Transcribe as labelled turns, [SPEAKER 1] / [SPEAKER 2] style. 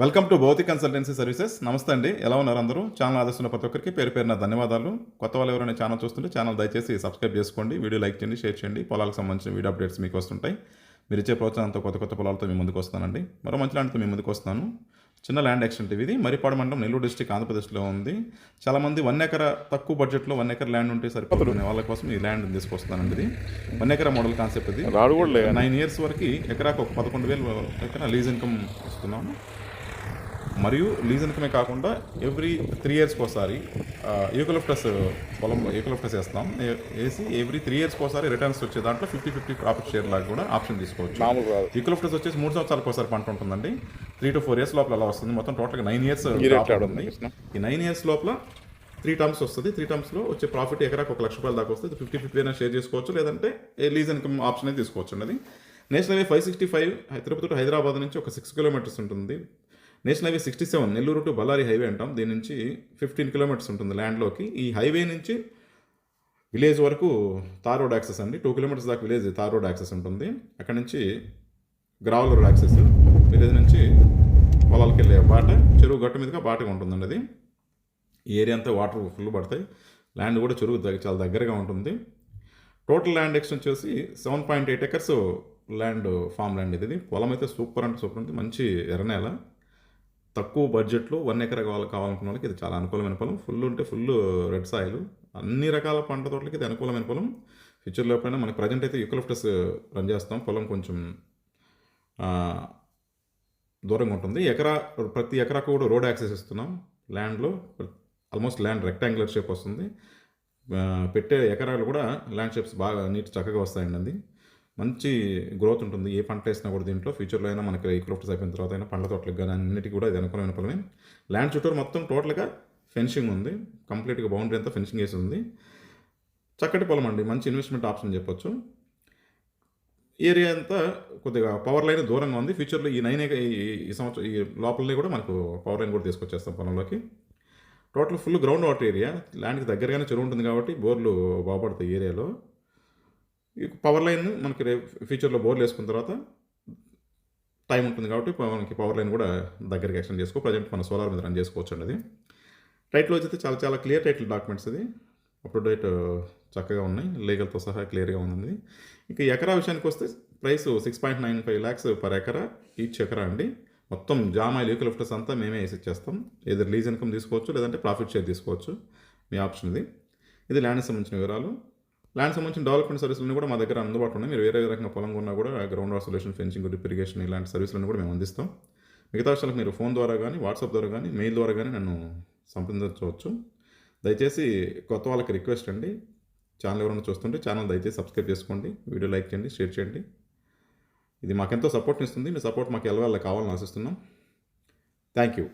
[SPEAKER 1] Welcome to Bhautik consultancy services. నమస్తే అండి, ఎలా ఉన్నారు అందరూ? ఛానల్ ఆదర్శిస్తున్న ప్రతి ఒక్కరికి పేరు పేరున ధన్యవాదాలు. కొత్త వాళ్ళు ఎవరైనా ఛానల్ చూస్తుంటే ఛానల్ దయచేసి సబ్స్క్రైబ్ చేసుకోండి, వీడియో లైక్ చేయండి, షేర్ చేయండి. పొలాలకు సంబంధించిన వీడియో అప్డేట్స్ మీకు వస్తుంటాయి. మీరు ఇచ్చే ప్రోత్సాహంతో కొత్త పొలాలతో మీ ముందుకు వస్తానండి. మరో మంచి ల్యాండ్తో మీ ముందుకు వస్తాను. చిన్న ల్యాండ్ ఎక్స్టెంట్ ఇది మరిపాడు మండలం, నెల్లూరు డిస్ట్రిక్ట్, ఆంధ్రప్రదేశ్లో ఉంది. చాలామంది 1 ఎకరా తక్కువ బడ్జెట్లో 1 ఎకర్ ల్యాండ్ ఉంటే సరిపోతుంది వాళ్ళ కోసం ఈ ల్యాండ్ తీసుకొస్తానండి. ఇది 1 ఎకరా మోడల్ కాన్సెప్ట్. ఇది 9 ఇయర్స్ వరకు ఎకరాకు ఒక 11,000 ఎకరా లీజ్ ఇన్కమ్ ఇస్తున్నాము. మరియు లీజ్ ఇన్కమే కాకుండా ఎవ్రీ 3 ఇయర్స్కి ఒకసారి యూకలిప్టస్ పొలంలో యూకలిప్టస్ వేస్తాం. వేసి ఎవ్రీ 3 ఇయర్స్కి ఒకసారి రిటర్న్స్ వచ్చే దాంట్లో 50-50 ప్రాఫిట్ షేర్ లాగా కూడా ఆప్షన్ తీసుకోవచ్చు. యూకలిప్టస్ వచ్చేసి 3 సంవత్సరాలకు ఒకసారి పంట ఉంటుందండి. 3 to 4 ఇయర్స్ లోపల అలా వస్తుంది. మొత్తం టోటల్గా 9 ఇయర్స్ ఉంది. ఈ 9 ఇయర్స్ లోపల 3 టర్మ్స్ వస్తుంది. 3 టర్మ్స్లో వచ్చే ప్రాఫిట్ ఎకరాకు ₹1,00,000 దాకా వస్తుంది. 50-50 అయినా షేర్ చేసుకోవచ్చు, లేదంటే లీజ్ ఇన్కమ్ ఆప్షన్ అయితే తీసుకోవచ్చు అండి. National highway 565 Tirupati to Hyderabad నుంచి ఒక 6 కిలోమీటర్స్ ఉంటుంది. National highway 67 Nellore to Ballari highway అంటాం. దీని నుంచి 15 కిలోమీటర్స్ ఉంటుంది ల్యాండ్లోకి. ఈ హైవే నుంచి విలేజ్ వరకు తార్ రోడ్ యాక్సెస్ అండి. 2 కిలోమీటర్స్ దాకా విలేజ్ తార్ రోడ్ యాక్సెస్ ఉంటుంది. అక్కడ నుంచి గ్రావల్ రోడ్ యాక్సెస్. విలేజ్ నుంచి పొలాలకు వెళ్ళే బాట, చెరువు గట్టు మీదుగా బాటగా ఉంటుందండి. అది ఈ ఏరియా అంతా వాటర్ ఫుల్ పడతాయి. ల్యాండ్ కూడా చెరువు చాలా దగ్గరగా ఉంటుంది. టోటల్ ల్యాండ్ ఎక్స్టెంట్ వచ్చేసి 7.8 ఎకర్స్ ల్యాండ్, ఫామ్ ల్యాండ్. ఇది పొలం అయితే సూపర్ అంటే సూపర్ ఉంటుంది. మంచి ఎర్రనేల, తక్కువ బడ్జెట్లో 1 ఎకరా కావాలనుకున్న వాళ్ళకి ఇది చాలా అనుకూలమైన పొలం. ఫుల్ ఉంటే ఫుల్ రెడ్ సాయిల్, అన్ని రకాల పంట తోటలకి ఇది అనుకూలమైన పొలం. ఫ్యూచర్లో ఎప్పుడైనా మనకి ప్రజెంట్ అయితే యూకలిప్టస్ రన్ చేస్తాం. పొలం కొంచెం దూరంగా ఉంటుంది. ప్రతి ఎకరాకు కూడా రోడ్ యాక్సెస్ ఇస్తున్నాం. ల్యాండ్లో ఆల్మోస్ట్ ల్యాండ్ రెక్టాంగులర్ షేప్ వస్తుంది. పెట్టే ఎకరాలు కూడా ల్యాండ్ షేప్స్ బాగా చక్కగా వస్తాయండి. అది మంచి గ్రోత్ ఉంటుంది. ఏ పంట వేసినా కూడా దీంట్లో ఫ్యూచర్లో అయినా మనకి యూకలిప్టస్ అయిపోయిన తర్వాత అయినా పండ్ల తోటలకు కానీ అన్నిటికీ కూడా ఇది అనుకూలమైన పొలమే. ల్యాండ్ చుట్టూరు మొత్తం టోటల్గా ఫెన్సింగ్ ఉంది. కంప్లీట్గా బౌండరీ అంతా ఫెన్సింగ్ వేసి ఉంది. చక్కటి పొలం అండి, మంచి ఇన్వెస్ట్మెంట్ ఆప్షన్ చెప్పొచ్చు. ఏరియా అంతా కొద్దిగా పవర్ లైన్ దూరంగా ఉంది. ఫ్యూచర్లో ఈ సంవత్సరం ఈ లోపలనే కూడా మనకు పవర్ లైన్ కూడా తీసుకొచ్చేస్తాం పొలంలోకి. Total full ground water area. ల్యాండ్కి దగ్గరగానే చెరువు ఉంటుంది కాబట్టి బోర్లు బాగుపడతాయి ఏరియాలో. ఈ పవర్ లైన్ మనకి ఫ్యూచర్లో బోర్లు వేసుకున్న తర్వాత టైం ఉంటుంది కాబట్టి మనకి పవర్ లైన్ కూడా దగ్గరికి ఎక్స్టెండ్ చేసుకో. ప్రజెంట్ మన సోలార్ మీద రన్ చేసుకోవచ్చు అండి. అది టైటిల్ వచ్చి చాలా చాలా క్లియర్ టైటిల్ డాక్యుమెంట్స్. ఇది అప్ టు డేట్ చక్కగా ఉన్నాయి, లీగల్తో సహా క్లియర్గా ఉంది. ఇక ఎకరా విషయానికి వస్తే ప్రైస్ 6.95 lakhs పర్ ఎకరా, ఈచ్ ఎకరా అండి. మొత్తం జామాయిల్ యూకలిప్టస్ అంతా మేమే వేసి ఇచ్చేస్తాం. ఏదో లీజ్ ఇన్కమ్ తీసుకోవచ్చు, లేదంటే ప్రాఫిట్ షేర్ తీసుకోవచ్చు, మీ ఆప్షన్ ఇది. ఇది ల్యాండ్కి సంబంధించిన వివరాలు. ల్యాండ్ సంబంధించిన డెవలప్మెంట్ సర్వీసులను కూడా మా దగ్గర అందుబాటులో ఉన్నాయి. మీరు వేరే రకంగా పొలం కొన్నా కూడా ground water solution, fencing, drip irrigation ఇలాంటి సర్వీసులను కూడా మేము అందిస్తాం. మిగతా విషయాలకు మీరు ఫోన్ ద్వారా కానీ, వాట్సాప్ ద్వారా కానీ, మెయిల్ ద్వారా కానీ నన్ను సంప్రదించవచ్చు. దయచేసి కొత్త వాళ్ళకి రిక్వెస్ట్ అండి, ఛానల్ ఎవరైనా చూస్తుంటే ఛానల్ దయచేసి సబ్స్క్రైబ్ చేసుకోండి, వీడియో లైక్ చేయండి, షేర్ చేయండి. ఇది మాకెంతో సపోర్ట్ని ఇస్తుంది. మీ సపోర్ట్ మాకు ఎలా కావాలని ఆశిస్తున్నాం. Thank you.